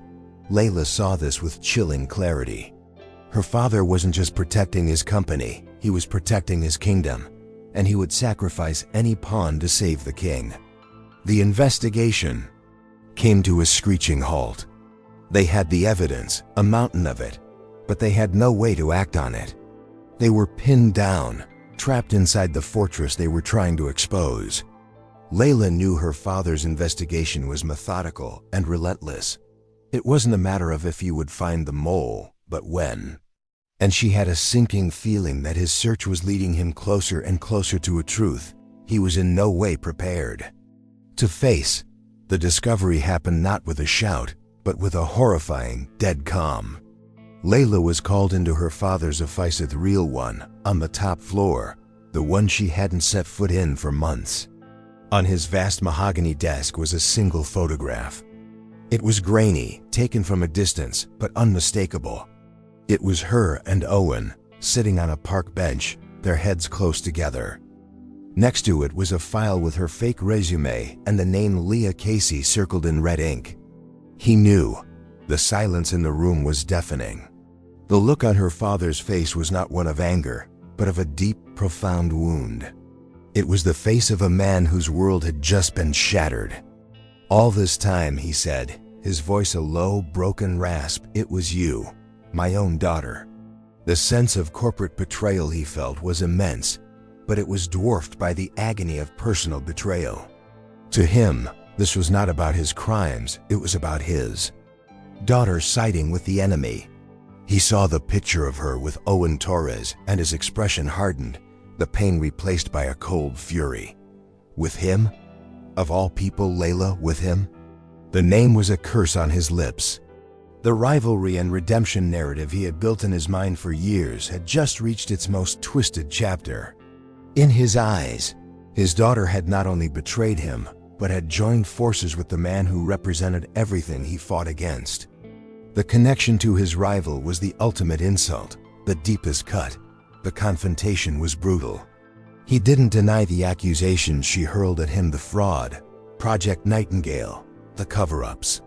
Layla saw this with chilling clarity. Her father wasn't just protecting his company, he was protecting his kingdom, and he would sacrifice any pawn to save the king. The investigation came to a screeching halt. They had the evidence, a mountain of it, but they had no way to act on it. They were pinned down, trapped inside the fortress they were trying to expose. Layla knew her father's investigation was methodical and relentless. It wasn't a matter of if he would find the mole, but when. And she had a sinking feeling that his search was leading him closer and closer to a truth he was in no way prepared to face. The discovery happened not with a shout, but with a horrifying, dead calm. Layla was called into her father's office, the real one, on the top floor, the one she hadn't set foot in for months. On his vast mahogany desk was a single photograph. It was grainy, taken from a distance, but unmistakable. It was her and Owen, sitting on a park bench, their heads close together. Next to it was a file with her fake resume and the name Leah Casey circled in red ink. He knew. The silence in the room was deafening. The look on her father's face was not one of anger, but of a deep, profound wound. It was the face of a man whose world had just been shattered. "All this time," he said, his voice a low, broken rasp, "it was you, my own daughter." The sense of corporate betrayal he felt was immense, but it was dwarfed by the agony of personal betrayal. To him, this was not about his crimes, it was about his daughter siding with the enemy. He saw the picture of her with Owen Torres, and his expression hardened, the pain replaced by a cold fury. With him? Of all people, Layla with him? The name was a curse on his lips. The rivalry and redemption narrative he had built in his mind for years had just reached its most twisted chapter. In his eyes, his daughter had not only betrayed him, but had joined forces with the man who represented everything he fought against. The connection to his rival was the ultimate insult, the deepest cut. The confrontation was brutal. He didn't deny the accusations she hurled at him: the fraud, Project Nightingale, the cover-ups.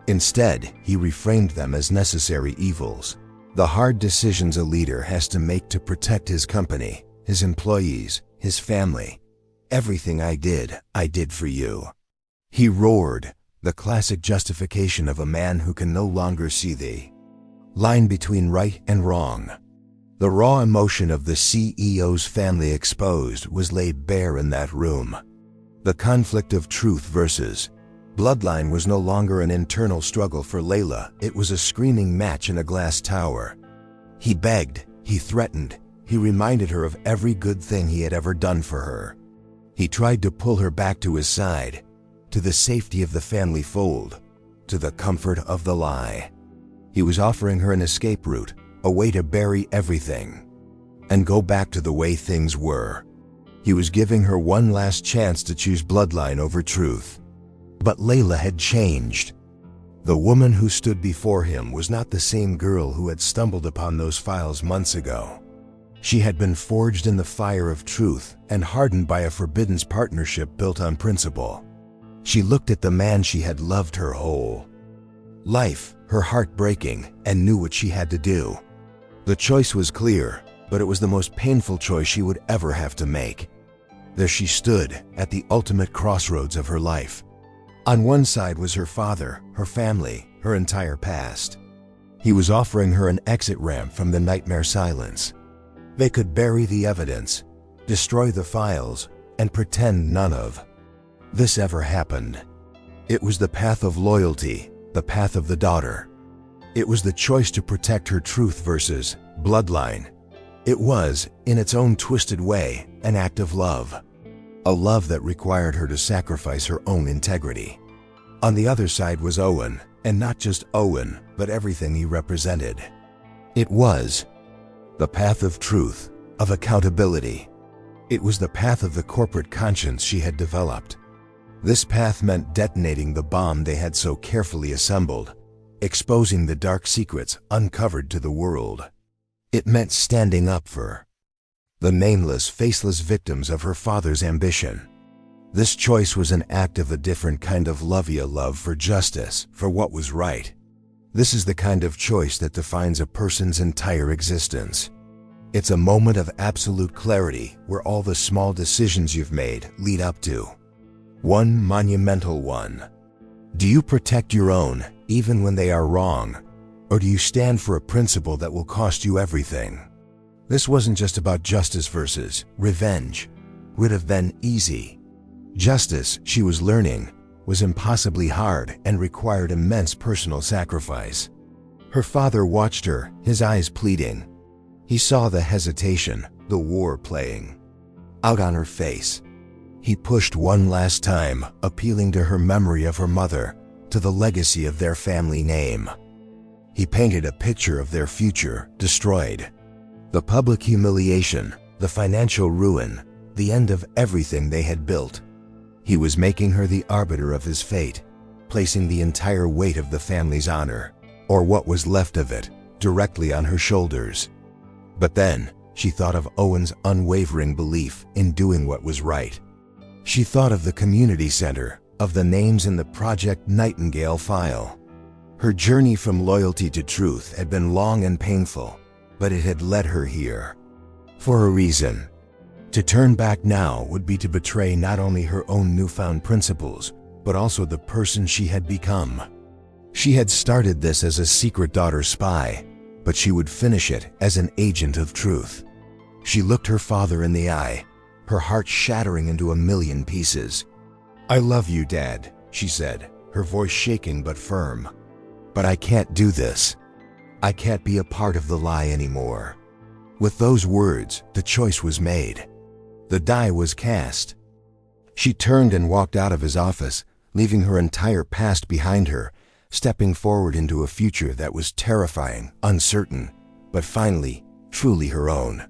Instead, he reframed them as necessary evils, the hard decisions a leader has to make to protect his company, his employees, his family. "Everything I did for you," he roared, the classic justification of a man who can no longer see the line between right and wrong. The raw emotion of the CEO's family exposed was laid bare in that room. The conflict of truth versus bloodline was no longer an internal struggle for Layla, it was a screaming match in a glass tower. He begged, he threatened, he reminded her of every good thing he had ever done for her. He tried to pull her back to his side, to the safety of the family fold, to the comfort of the lie. He was offering her an escape route, a way to bury everything and go back to the way things were. He was giving her one last chance to choose bloodline over truth. But Layla had changed. The woman who stood before him was not the same girl who had stumbled upon those files months ago. She had been forged in the fire of truth and hardened by a forbidden partnership built on principle. She looked at the man she had loved her whole life, her heart breaking, and knew what she had to do. The choice was clear, but it was the most painful choice she would ever have to make. There she stood, at the ultimate crossroads of her life. On one side was her father, her family, her entire past. He was offering her an exit ramp from the nightmare silence. They could bury the evidence, destroy the files, and pretend none of this ever happened. It was the path of loyalty, the path of the daughter. It was the choice to protect her truth versus bloodline. It was, in its own twisted way, an act of love. A love that required her to sacrifice her own integrity. On the other side was Owen, and not just Owen, but everything he represented. It was the path of truth, of accountability. It was the path of the corporate conscience she had developed. This path meant detonating the bomb they had so carefully assembled, exposing the dark secrets uncovered to the world. It meant standing up for the nameless, faceless victims of her father's ambition. This choice was an act of a different kind of love for justice, for what was right. This is the kind of choice that defines a person's entire existence. It's a moment of absolute clarity where all the small decisions you've made lead up to one monumental one. Do you protect your own, even when they are wrong? Or do you stand for a principle that will cost you everything? This wasn't just about justice versus revenge. Would have been easy. Justice, she was learning, was impossibly hard and required immense personal sacrifice. Her father watched her, his eyes pleading, He saw the hesitation, the war playing out on her face. He pushed one last time, appealing to her memory of her mother, to the legacy of their family name. He painted a picture of their future destroyed. The public humiliation, the financial ruin, the end of everything they had built. He was making her the arbiter of his fate, placing the entire weight of the family's honor, or what was left of it, directly on her shoulders. But then, she thought of Owen's unwavering belief in doing what was right. She thought of the community center, of the names in the Project Nightingale file. Her journey from loyalty to truth had been long and painful, but it had led her here. For a reason. To turn back now would be to betray not only her own newfound principles, but also the person she had become. She had started this as a secret daughter spy, but she would finish it as an agent of truth. She looked her father in the eye, her heart shattering into a million pieces. "I love you, Dad," she said, her voice shaking but firm. "But I can't do this. I can't be a part of the lie anymore." With those words, the choice was made. The die was cast. She turned and walked out of his office, leaving her entire past behind her, stepping forward into a future that was terrifying, uncertain, but finally, truly her own.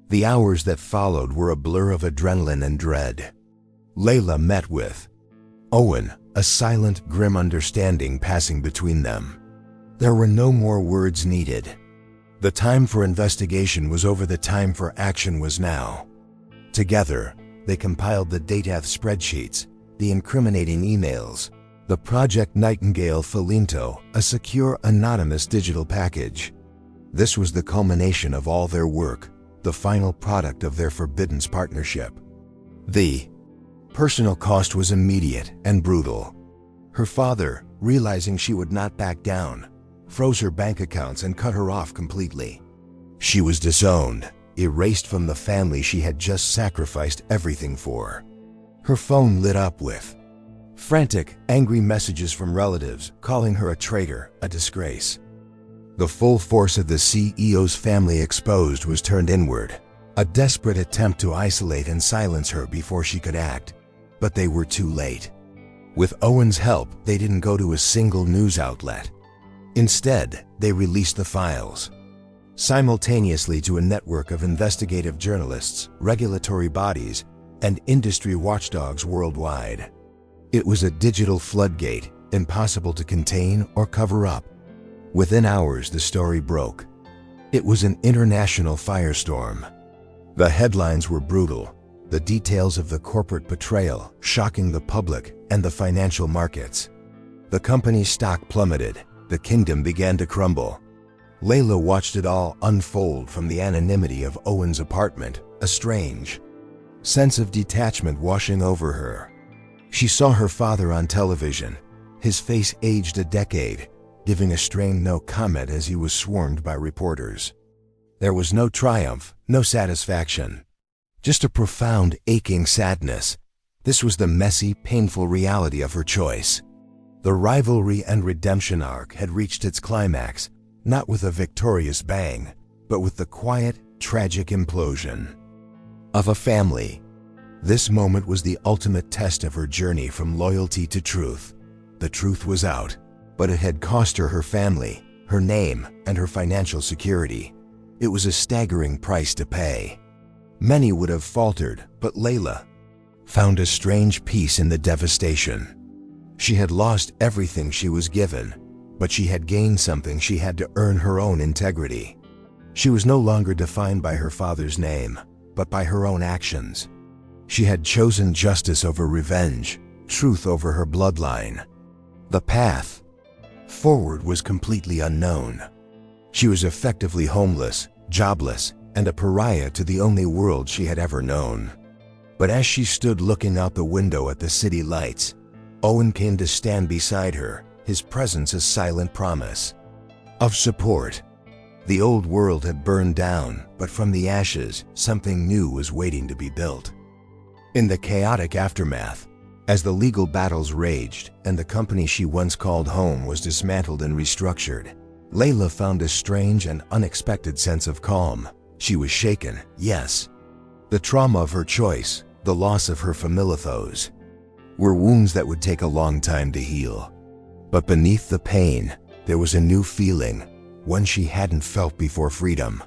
The hours that followed were a blur of adrenaline and dread. Layla met with Owen, a silent, grim understanding passing between them. There were no more words needed. The time for investigation was over, the time for action was now. Together, they compiled the DATAF spreadsheets, the incriminating emails, the Project Nightingale Filinto, a secure, anonymous digital package. This was the culmination of all their work, the final product of their forbidden partnership. The personal cost was immediate and brutal. Her father, realizing she would not back down, froze her bank accounts and cut her off completely. She was disowned, erased from the family she had just sacrificed everything for. Her phone lit up with frantic, angry messages from relatives calling her a traitor, a disgrace. The full force of the CEO's family exposed was turned inward, a desperate attempt to isolate and silence her before she could act, but they were too late. With Owen's help, they didn't go to a single news outlet. Instead, they released the files simultaneously to a network of investigative journalists, regulatory bodies, and industry watchdogs worldwide. It was a digital floodgate, impossible to contain or cover up. Within hours, the story broke. It was an international firestorm. The headlines were brutal, the details of the corporate betrayal shocking the public and the financial markets. The company's stock plummeted, the kingdom began to crumble. Layla watched it all unfold from the anonymity of Owen's apartment, a strange sense of detachment washing over her. She saw her father on television, his face aged a decade, giving a strained no comment as he was swarmed by reporters. There was no triumph, no satisfaction, just a profound, aching sadness. This was the messy, painful reality of her choice. The rivalry and redemption arc had reached its climax, not with a victorious bang, but with the quiet, tragic implosion of a family. This moment was the ultimate test of her journey from loyalty to truth. The truth was out, but it had cost her her family, her name, and her financial security. It was a staggering price to pay. Many would have faltered, but Layla found a strange peace in the devastation. She had lost everything she was given, but she had gained something she had to earn: her own integrity. She was no longer defined by her father's name, but by her own actions. She had chosen justice over revenge, truth over her bloodline. The path forward was completely unknown. She was effectively homeless, jobless, and a pariah to the only world she had ever known. But as she stood looking out the window at the city lights, Owen came to stand beside her, his presence a silent promise of support. The old world had burned down, but from the ashes, something new was waiting to be built. In the chaotic aftermath, as the legal battles raged and the company she once called home was dismantled and restructured, Layla found a strange and unexpected sense of calm. She was shaken, yes. The trauma of her choice, the loss of her familithos, were wounds that would take a long time to heal. But beneath the pain, there was a new feeling, one she hadn't felt before: freedom.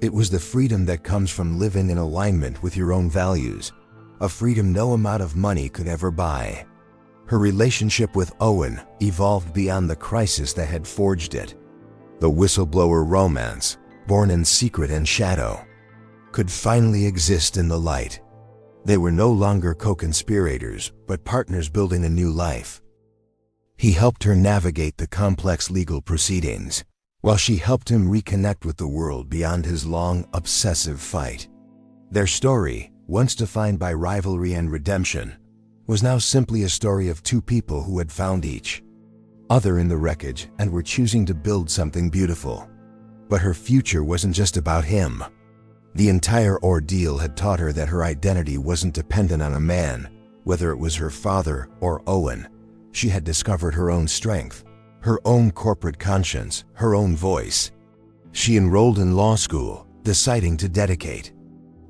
It was the freedom that comes from living in alignment with your own values, a freedom no amount of money could ever buy. Her relationship with Owen evolved beyond the crisis that had forged it. The whistleblower romance, born in secret and shadow, could finally exist in the light. They were no longer co-conspirators, but partners building a new life. He helped her navigate the complex legal proceedings, while she helped him reconnect with the world beyond his long, obsessive fight. Their story, once defined by rivalry and redemption, was now simply a story of two people who had found each other in the wreckage and were choosing to build something beautiful. But her future wasn't just about him. The entire ordeal had taught her that her identity wasn't dependent on a man, whether it was her father or Owen. She had discovered her own strength, her own corporate conscience, her own voice. She enrolled in law school, deciding to dedicate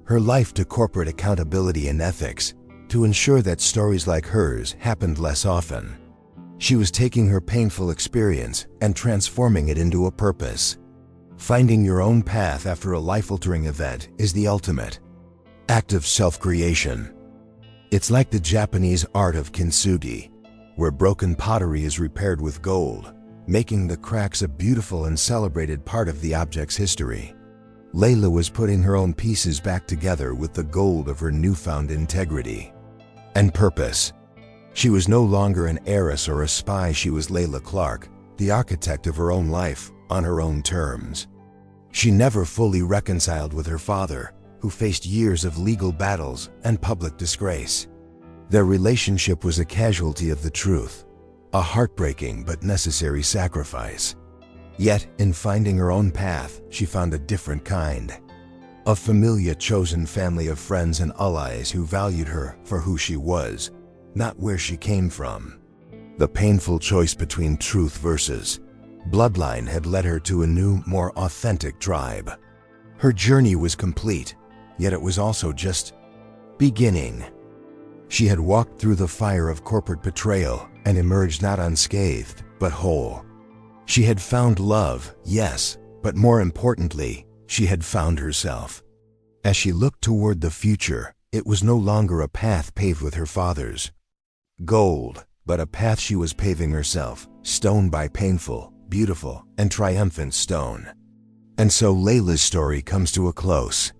her life to corporate accountability and ethics, to ensure that stories like hers happened less often. She was taking her painful experience and transforming it into a purpose. Finding your own path after a life-altering event is the ultimate act of self-creation. It's like the Japanese art of kintsugi, where broken pottery is repaired with gold, making the cracks a beautiful and celebrated part of the object's history. Layla was putting her own pieces back together with the gold of her newfound integrity and purpose. She was no longer an heiress or a spy. She was Layla Clark, the architect of her own life, on her own terms. She never fully reconciled with her father, who faced years of legal battles and public disgrace. Their relationship was a casualty of the truth, a heartbreaking but necessary sacrifice. Yet, in finding her own path, she found a different kind. A familiar chosen family of friends and allies who valued her for who she was, not where she came from. The painful choice between truth versus bloodline had led her to a new, more authentic tribe. Her journey was complete, yet it was also just beginning. She had walked through the fire of corporate betrayal and emerged not unscathed, but whole. She had found love, yes, but more importantly, she had found herself. As she looked toward the future, it was no longer a path paved with her father's gold, but a path she was paving herself, stone by painful, beautiful, and triumphant stone. And so Layla's story comes to a close.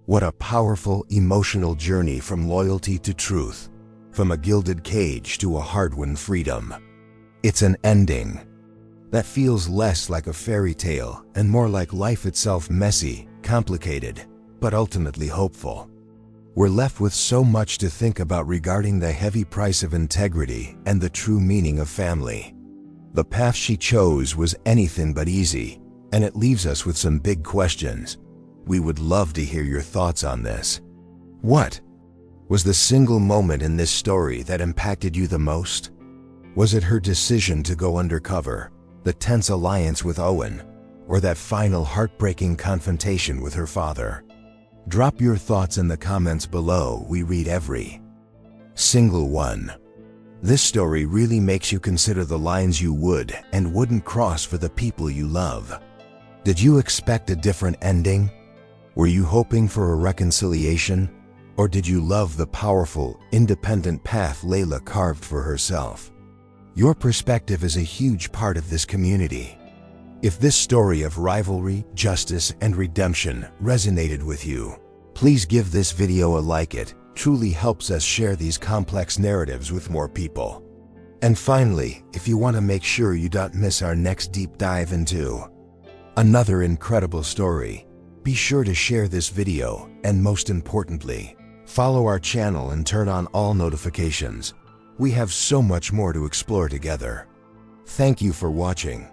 What a powerful, emotional journey from loyalty to truth, from a gilded cage to a hard-won freedom. It's an ending that feels less like a fairy tale and more like life itself: messy, complicated, but ultimately hopeful. We're left with so much to think about regarding the heavy price of integrity and the true meaning of family. The path she chose was anything but easy, and it leaves us with some big questions. We would love to hear your thoughts on this. What was the single moment in this story that impacted you the most? Was it her decision to go undercover, the tense alliance with Owen, or that final heartbreaking confrontation with her father? Drop your thoughts in the comments below. We read every single one. This story really makes you consider the lines you would and wouldn't cross for the people you love. Did you expect a different ending? Were you hoping for a reconciliation? Or did you love the powerful, independent path Layla carved for herself? Your perspective is a huge part of this community. If this story of rivalry, justice, and redemption resonated with you, please give this video a like. It truly helps us share these complex narratives with more people. And finally, if you want to make sure you don't miss our next deep dive into another incredible story, be sure to share this video, and most importantly, follow our channel and turn on all notifications. We have so much more to explore together. Thank you for watching.